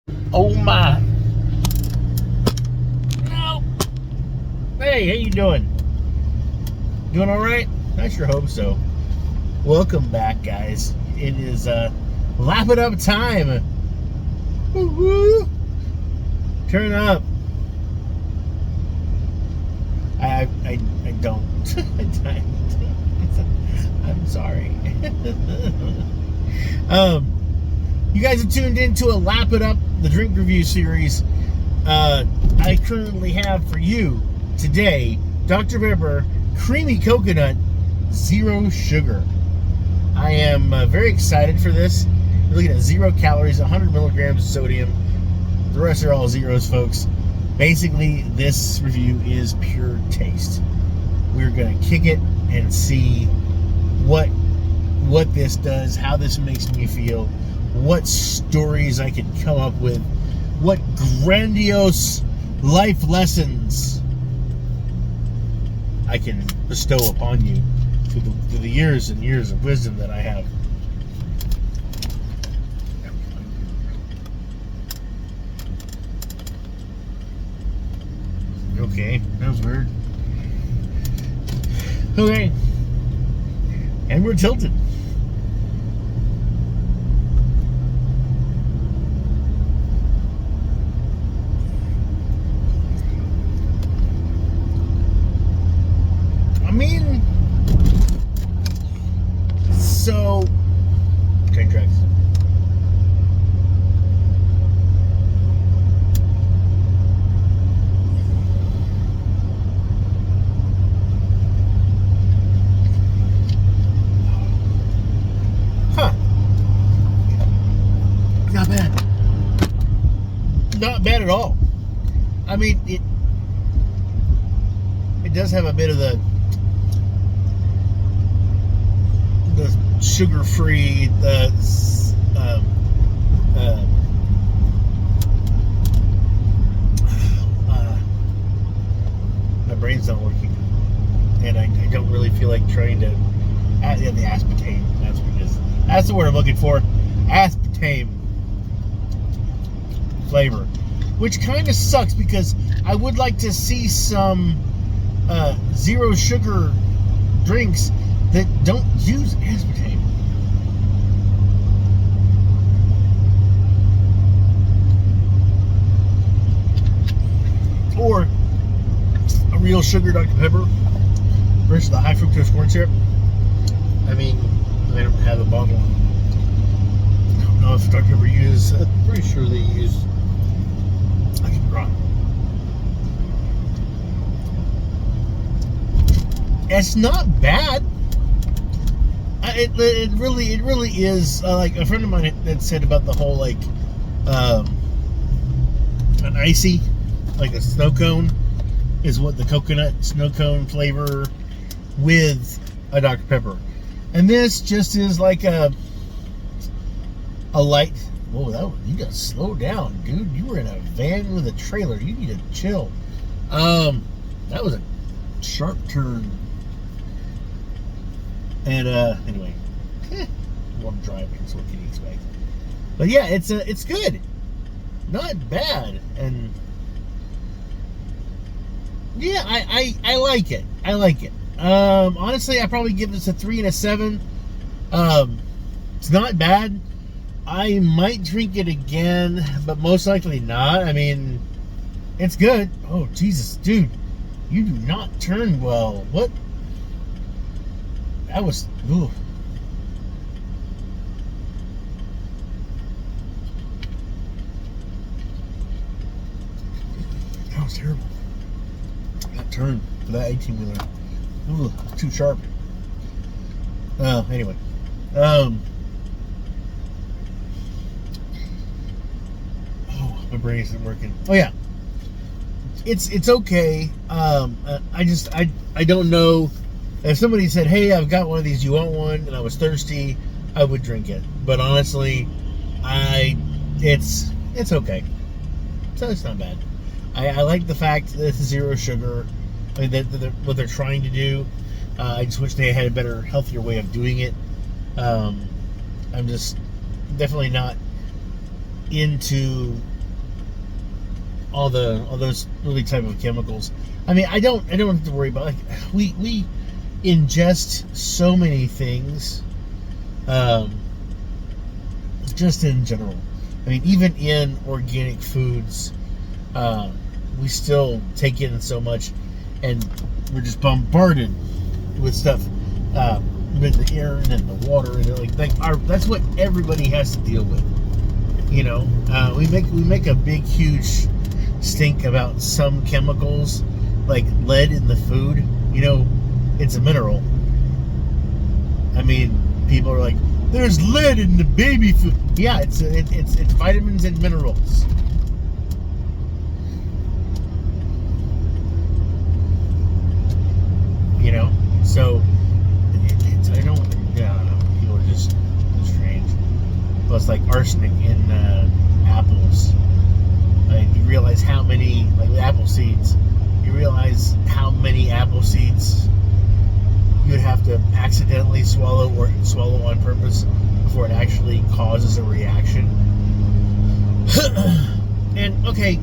Oh my. No. Hey, how you doing? Doing all right? I sure hope so. Welcome back, guys. It is lap it up time. Woo-woo. Turn up. I don't. I'm sorry. You guys have tuned into a Lap It Up, the drink review series. I currently have for you today Dr. Pepper Creamy Coconut Zero Sugar. I am very excited for this. We're looking at 0 calories, 100 milligrams of sodium. The rest are all zeros, folks. Basically, this review is pure taste. We're going to kick it and see what this does, how this makes me feel, what stories I can come up with, what grandiose life lessons I can bestow upon you through the years and years of wisdom that I have. Okay, that was weird. Okay. And we're tilted. I mean, so train tracks. Not bad. Not bad at all. I mean, it does have a bit of the sugar-free, my brain's not working, and I don't really feel like trying to add the aspartame. That's what it is. That's the word I'm looking for. Aspartame flavor, which kind of sucks because I would like to see some zero sugar drinks that don't use aspartame. Or a real sugar Dr. Pepper versus the high fructose corn syrup. I mean, I don't have a bottle. I don't know if Dr. Pepper uses. I'm pretty sure they use. I could be wrong. It's not bad. It really is. Like a friend of mine had said about the whole like an icy, like a snow cone, is what the coconut snow cone flavor with a Dr. Pepper, and this just is like a light. Whoa, you gotta slow down, dude. You were in a van with a trailer. You need to chill. That was a sharp turn. And anyway, I'm driving, so what can you expect? But yeah, it's good, not bad, and yeah, I like it. I like it. Honestly, I probably give this a 3 and a 7. It's not bad. I might drink it again, but most likely not. I mean, it's good. Oh Jesus, dude, you do not turn well. What? That was, ooh. That was terrible. That turn for that 18-wheeler. Ooh, too sharp. Anyway. Oh, my brain isn't working. Oh yeah. It's okay. I don't know. If somebody said, "Hey, I've got one of these, you want one?" and I was thirsty, I would drink it. But honestly, it's okay. So it's not bad. I like the fact that it's zero sugar. I mean, what they're trying to do. I just wish they had a better, healthier way of doing it. I'm just definitely not into all those really type of chemicals. I mean, I don't have to worry about, like, we ingest so many things, just in general. I mean, even in organic foods, we still take in so much, and we're just bombarded with stuff, with the air and then the water, and that's what everybody has to deal with. You know, we make a big, huge stink about some chemicals, like lead in the food. You know, it's a mineral. I mean, people are like, "There's lead in the baby food." Yeah, it's vitamins and minerals. You know, so I don't. Yeah, I don't know. People are just strange. Plus, like arsenic in apples. Like, you realize how many, like apple seeds. You realize how many apple seeds you'd have to accidentally swallow or swallow on purpose before it actually causes a reaction. And okay,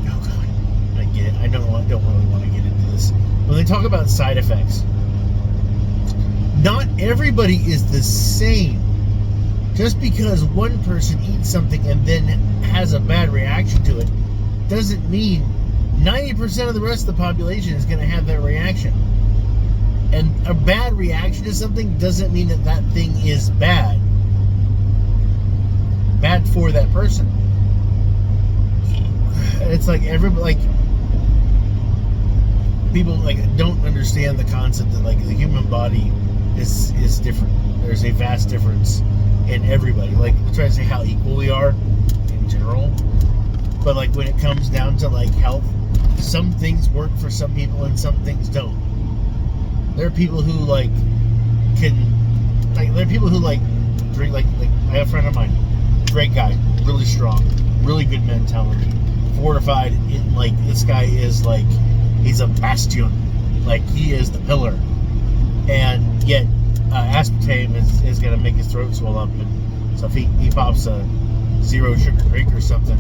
oh god, I get it. I don't really want to get into this. When they talk about side effects, not everybody is the same. Just because one person eats something and then has a bad reaction to it doesn't mean 90% of the rest of the population is going to have that reaction. And a bad reaction to something doesn't mean that that thing is bad. Bad for that person. It's like people don't understand the concept that like the human body is different. There's a vast difference in everybody. Like, we try to say how equal we are in general, but like when it comes down to like health, some things work for some people and some things don't. There are people who there are people who drink, like I have a friend of mine, great guy, really strong, really good mentality, fortified in, like, this guy is like, he's a bastion, like he is the pillar, and yet aspartame is going to make his throat swell up, and so if he pops a zero sugar drink or something,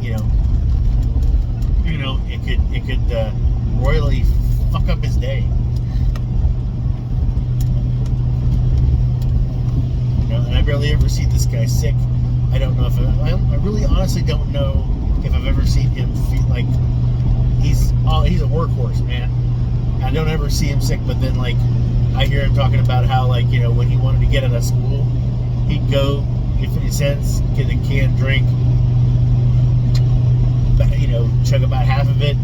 you know it could royally fuck up his day. You know, and I barely ever see this guy sick. I don't know if I really honestly don't know if I've ever seen him feel like he's a workhorse, man. I don't ever see him sick, but then like I hear him talking about how, like, you know, when he wanted to get out of school, he'd go get 50 cents, get a canned drink, you know, chug about half of it,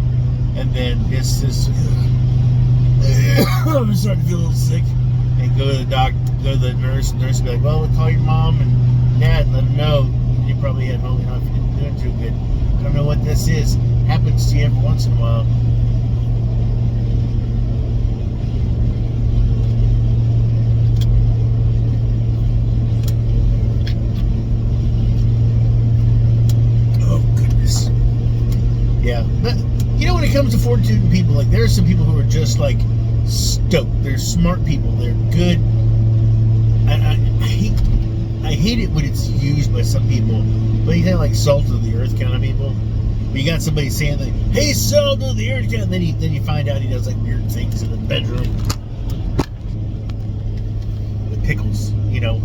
and then I'm starting to feel a little sick, and go to the doctor, go to the nurse, and the nurse would be like, well, we'll call your mom and dad and let them know you probably at home, you know, if you're doing too good. I don't know what this is. Happens to you every once in a while. Yeah, but you know, when it comes to fortitude and people, like, there are some people who are just like stoked. They're smart people. They're good. I hate it when it's used by some people. But you have like salt of the earth kind of people. But you got somebody saying like, "Hey, salt of the earth," and then you find out he does like weird things in the bedroom with pickles. You know,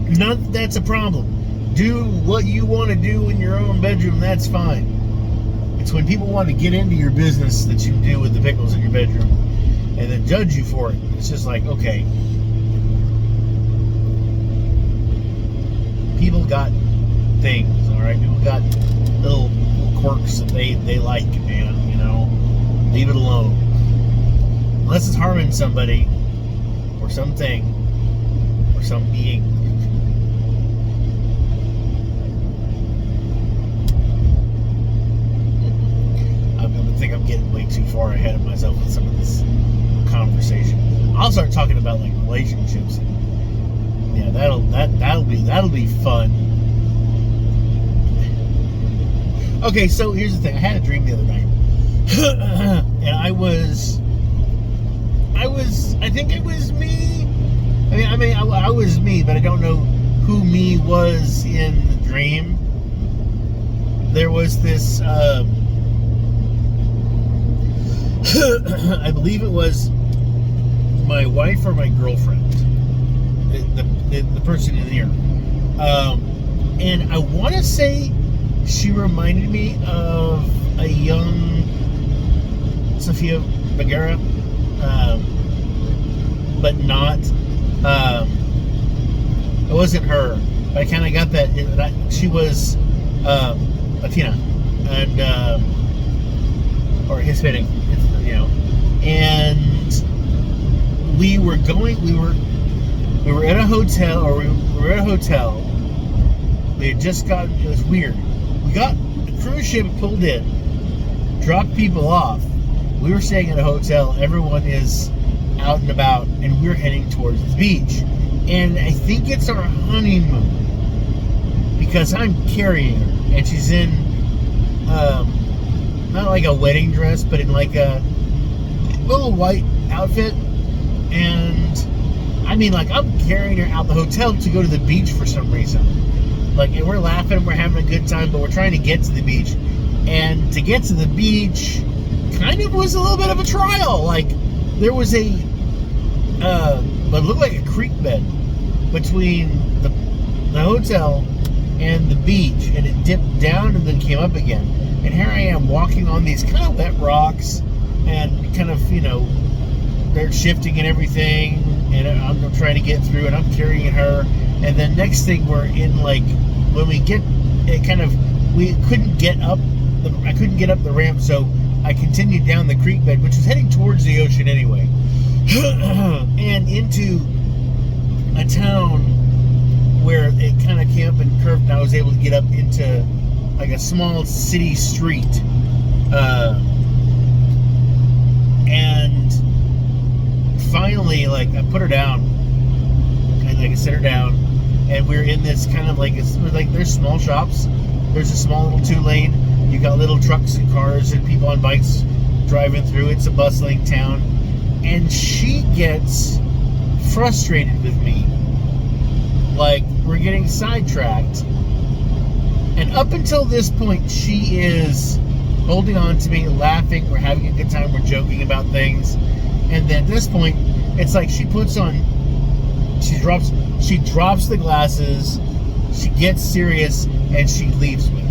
none. That's a problem. Do what you want to do in your own bedroom. That's fine. It's when people want to get into your business that you do with the pickles in your bedroom and then judge you for it. It's just like, okay, people got things, all right? People got little quirks that they like, man, you know? Leave it alone. Unless it's harming somebody or something or some being. I think I'm getting way too far ahead of myself with some of this conversation. I'll start talking about like relationships. Yeah, that'll be fun. Okay, so here's the thing. I had a dream the other night, and I think it was me. I was me, but I don't know who me was in the dream. there was this, I believe it was my wife or my girlfriend, the person in here. And I want to say she reminded me of a young Sofia Vergara, but not. It wasn't her. But I kind of got that. She was Latina and or Hispanic, you know. And we were at a hotel, or we were at a hotel. We had just gotten. It was weird. We got the cruise ship pulled in, dropped people off. We were staying at a hotel. Everyone is out and about, and we're heading towards the beach. And I think it's our honeymoon because I'm carrying her, and she's in not like a wedding dress, but in like a little white outfit. And I mean, like, I'm carrying her out the hotel to go to the beach for some reason. Like, and we're laughing, we're having a good time, but we're trying to get to the beach. And to get to the beach kind of was a little bit of a trial. Like, there was what looked like a creek bed between the hotel and the beach, and it dipped down and then came up again. And here I am walking on these kind of wet rocks, and kind of, you know, they're shifting and everything, and I'm trying to get through, and I'm carrying her. And then next thing, we're in, like, when we get it, kind of, we couldn't get up. I couldn't get up the ramp, so I continued down the creek bed, which was heading towards the ocean anyway, and into a town where it kind of came up and curved, and I was able to get up into like a small city street, and finally, like, I put her down, and like I set her down, and we're in this kind of like, it's like, there's small shops, there's a small little 2-lane, you got little trucks and cars and people on bikes driving through. It's a bustling town, and she gets frustrated with me, like we're getting sidetracked. And up until this point, she is holding on to me, laughing, we're having a good time, we're joking about things. And then at this point, it's like she drops the glasses, she gets serious, and she leaves me.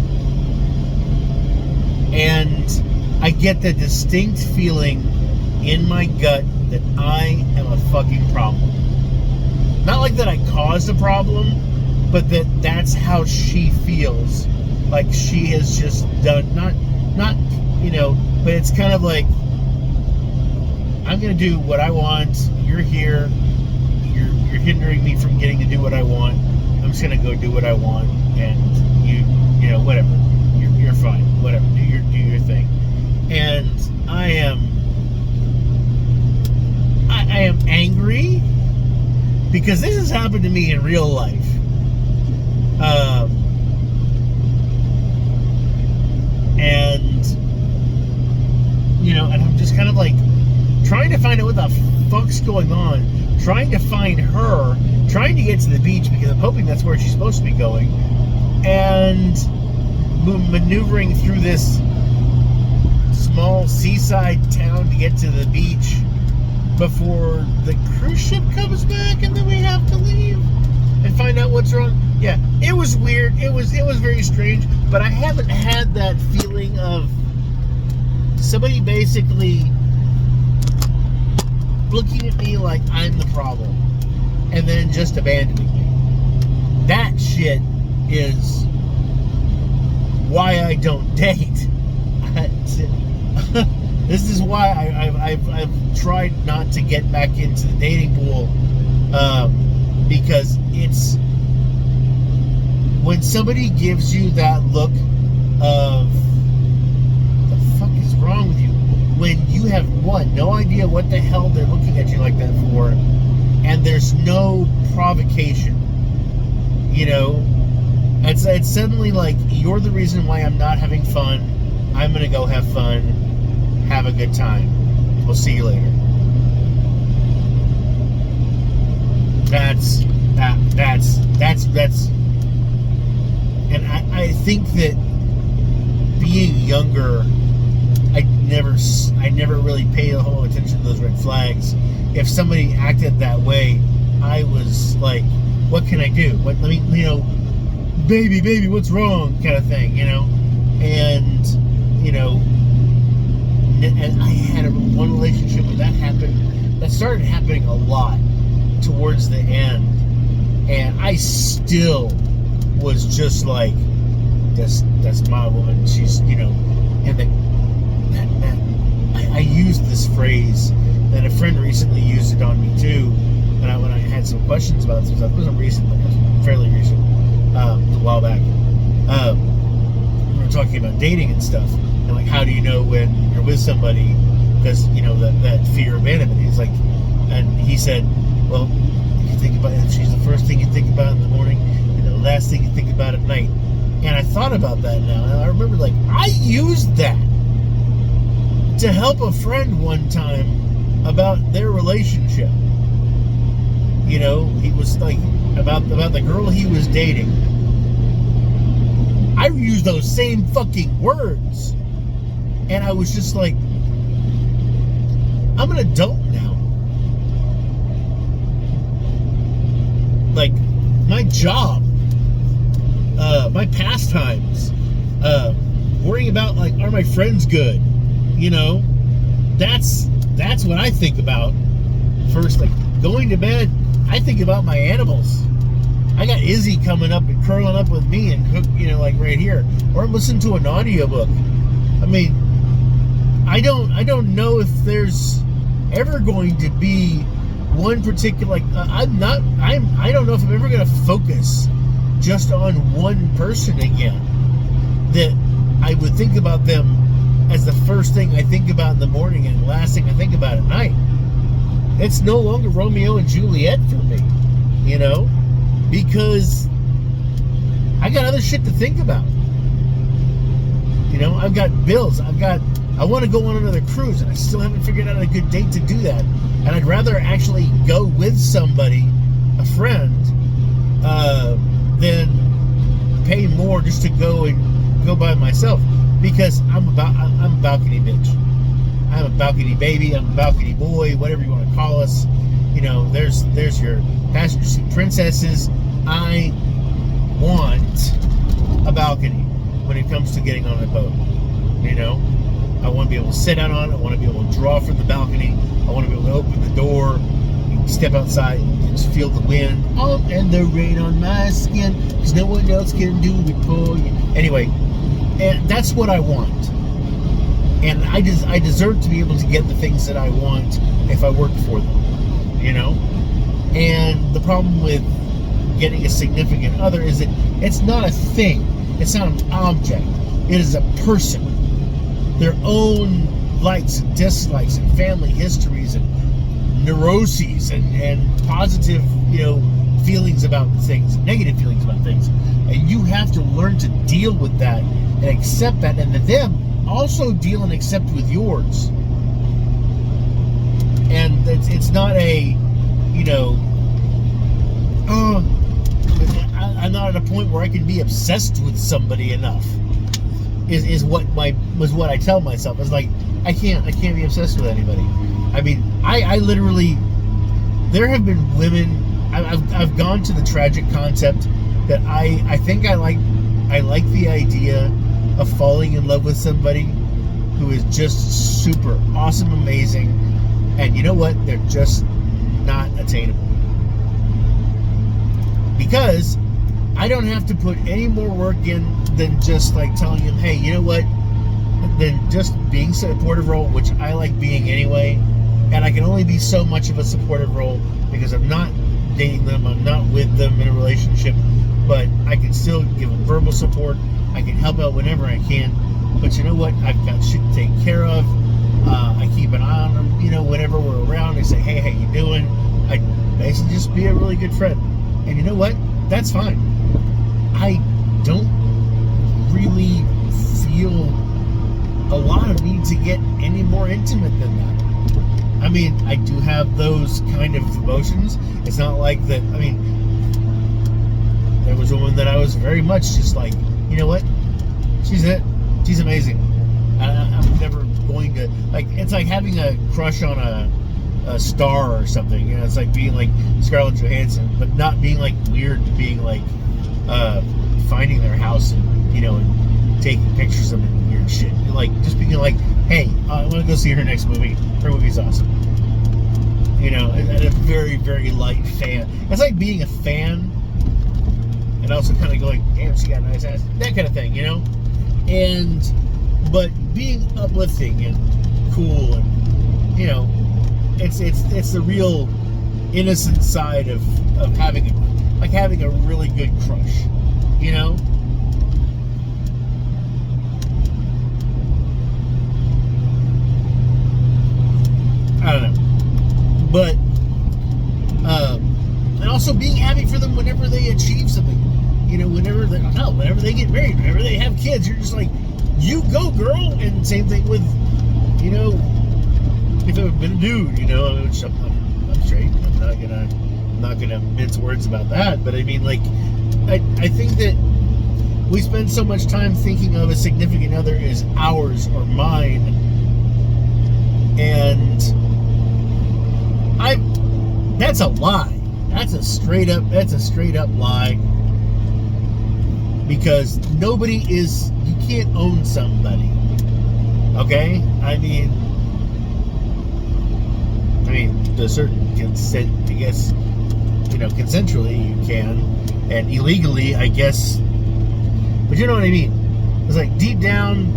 And I get the distinct feeling in my gut that I am a fucking problem. Not like that I caused a problem, but that's how she feels. Like she has just done, not, you know, but it's kind of like, I'm going to do what I want. You're here. You're hindering me from getting to do what I want. I'm just going to go do what I want. And you know, whatever. You're fine. Whatever. Do your thing. And I am angry because this has happened to me in real life. And you know, and I'm just kind of like trying to find out what the fuck's going on, trying to find her, trying to get to the beach because I'm hoping that's where she's supposed to be going, and maneuvering through this small seaside town to get to the beach before the cruise ship comes back, and then we have to leave and find out what's wrong. Yeah, it was weird. It was very strange, but I haven't had that feeling of somebody basically looking at me like I'm the problem and then just abandoning me. That shit is why I don't date. This is why I've tried not to get back into the dating pool, because it's when somebody gives you that look of the fuck is wrong with you, when you have no idea what the hell they're looking at you like that for, and there's no provocation, you know, it's suddenly like you're the reason why I'm not having fun. I'm gonna go have fun, have a good time. We'll see you later. That's and I think that being younger, I never really paid a whole attention to those red flags. If somebody acted that way, I was like, what can I do? What, let me, baby, what's wrong? Kind of thing, and, and I had one relationship where that happened. That started happening a lot towards the end. And I still was just like, that's my woman. She's, and I used this phrase that a friend recently used it on me too. And when I had some questions about some stuff, it wasn't recent, but it was fairly recent, a while back. We were talking about dating and stuff. And like, how do you know when you're with somebody? Because, that fear of abandonment. He's like, and he said, well, if you think about it, if she's the first thing you think about in the morning and the last thing you think about at night. And I thought about that now, and I remember, like, I used that to help a friend one time about their relationship. He was like, about the girl he was dating. I used those same fucking words. And I was just like, I'm an adult now. Like, my job, my pastimes, worrying about, like, are my friends good? That's what I think about first. Like, going to bed, I think about my animals. I got Izzy coming up and curling up with me and hook, like right here. Or I'm listening to an audiobook. I mean, I don't know if there's ever going to be one particular, like, I don't know if I'm ever going to focus just on one person again. That I would think about them as the first thing I think about in the morning and the last thing I think about at night. It's no longer Romeo and Juliet for me, because I got other shit to think about. I've got bills. I want to go on another cruise, and I still haven't figured out a good date to do that. And I'd rather actually go with somebody, a friend, than pay more just to go by myself. Because I'm a balcony bitch. I'm a balcony baby. I'm a balcony boy. Whatever you want to call us. There's your passenger seat princesses. I want a balcony when it comes to getting on a boat. I want to be able to sit out on it. I want to be able to draw from the balcony. I want to be able to open the door, step outside, and just feel the wind. Oh, and the rain on my skin, because no one else can do it for you. Anyway, and that's what I want. And I deserve to be able to get the things that I want if I work for them. And the problem with getting a significant other is that it's not a thing. It's not an object. It is a person. Their own likes and dislikes and family histories and neuroses and positive, feelings about things and negative feelings about things. And you have to learn to deal with that and accept that, and then them also deal and accept with yours. And it's not a, I'm not at a point where I can be obsessed with somebody enough. Is what I tell myself. It's like, I can't be obsessed with anybody. I mean, I literally, there have been women, I've gone to the tragic concept that I think I like the idea of falling in love with somebody who is just super awesome, amazing, and you know what? They're just not attainable. Because I don't have to put any more work in than just like telling him, hey, you know what? Than just being supportive role, which I like being anyway. And I can only be so much of a supportive role because I'm not dating them, I'm not with them in a relationship, but I can still give them verbal support. I can help out whenever I can. But you know what? I've got shit to take care of. I keep an eye on them, whenever we're around. I say, hey, how you doing? I basically just be a really good friend. And you know what? That's fine. I don't really feel a lot of need to get any more intimate than that. I mean, I do have those kind of emotions. It's not like that. I mean, there was a woman that I was very much just like, you know what? She's it. She's amazing. I'm never going to like. It's like having a crush on a star or something. You know, it's like being like Scarlett Johansson, but not being like weird. Being like finding their house and and taking pictures of it and weird shit. Like just being like, hey, I want to go see her next movie. Her movie's awesome. And a very, very light fan. It's like being a fan and also kind of going, damn, she got a nice ass. That kind of thing, but being uplifting and cool and, it's the real innocent side of having a really good crush, I don't know. But, and also being happy for them whenever they achieve something. Whenever they get married, whenever they have kids, you're just like, you go, girl. And same thing with, if it had been a dude, which I'm straight. I'm not gonna mince words about that. But I mean, like, I think that we spend so much time thinking of a significant other as ours or mine, and that's a lie. That's a straight up lie. Because you can't own somebody. Okay? I mean, to a certain consent, I guess, consensually you can, and illegally, I guess, but you know what I mean? It's like deep down,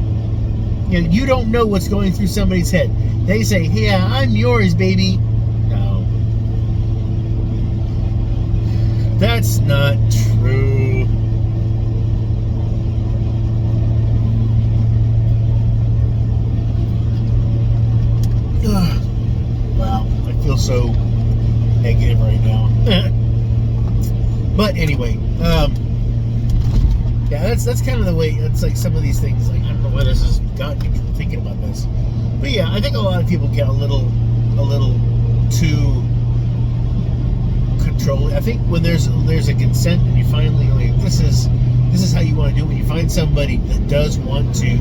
you don't know what's going through somebody's head. They say, yeah, I'm yours, baby. No. That's not true. Wow, I feel so negative right now. But anyway, yeah, that's kind of the way. It's like some of these things. Like, I don't know why this has gotten me thinking about this, but yeah, I think a lot of people get a little too controlling. I think when there's a consent and you finally like this is how you want to do it. When you find somebody that does want to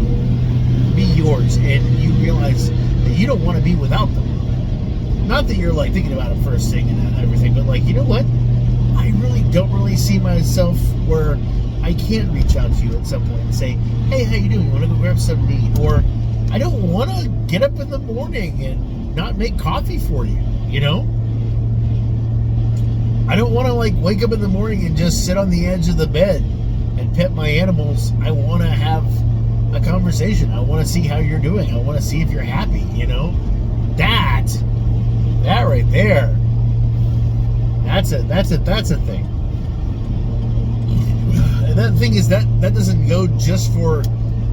be yours, and you realize that you don't want to be without them. Not that you're like thinking about it first thing and everything, but like, you know what? I really don't see myself where I can't reach out to you at some point and say, hey, how you doing? You want to go grab something to eat? Or I don't want to get up in the morning and not make coffee for you, I don't want to like wake up in the morning and just sit on the edge of the bed and pet my animals. I want to have a conversation. I want to see how you're doing. I want to see if you're happy, That right there. That's a thing. And that thing is that doesn't go just for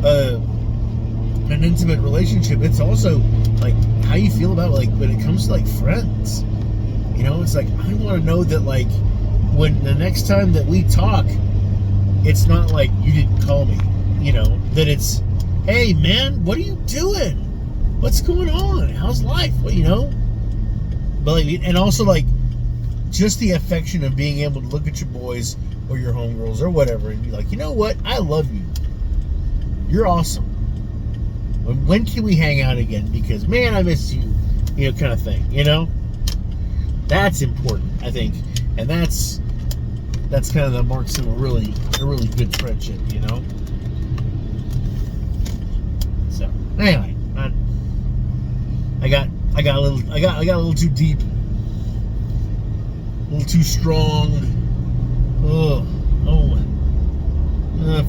an intimate relationship. It's also like how you feel about like when it comes to like friends. It's like I want to know that like when the next time that we talk, it's not like you didn't call me. That it's, hey man, what are you doing? What's going on? How's life? Well, but like, and also like just the affection of being able to look at your boys or your homegirls or whatever and be like, you know what? I love you. You're awesome. When can we hang out again? Because man, I miss you. Kind of thing. That's important, I think, and that's kind of the marks of a really good friendship. So anyway, I got a little too deep, a little too strong.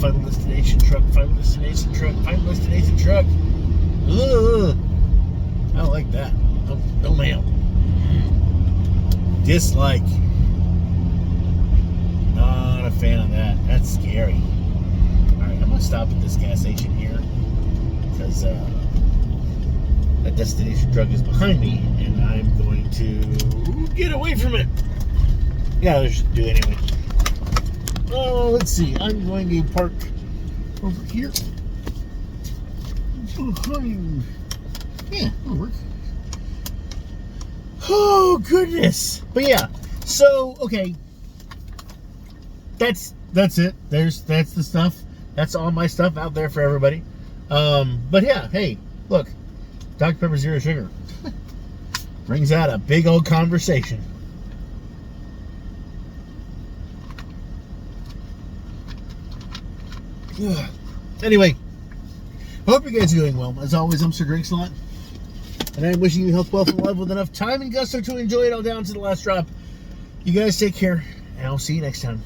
Final destination truck. Ugh. I don't like that. No ma'am. Dislike. Not a fan of that. That's scary. Alright, I'm gonna stop at this gas station here because that destination truck is behind me and I'm going to get away from it. Yeah, I should do anyway. Oh, let's see. I'm going to park over here. Behind. Yeah, that'll work. Oh, goodness. But yeah, so, okay. That's it. That's the stuff. That's all my stuff out there for everybody. But yeah, hey, look, Dr. Pepper Zero Sugar brings out a big old conversation. Anyway, hope you guys are doing well. As always, I'm Sir Drinks-A-Lot, and I'm wishing you health, wealth, and love with enough time and gusto to enjoy it all down to the last drop. You guys take care, and I'll see you next time.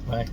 Bye.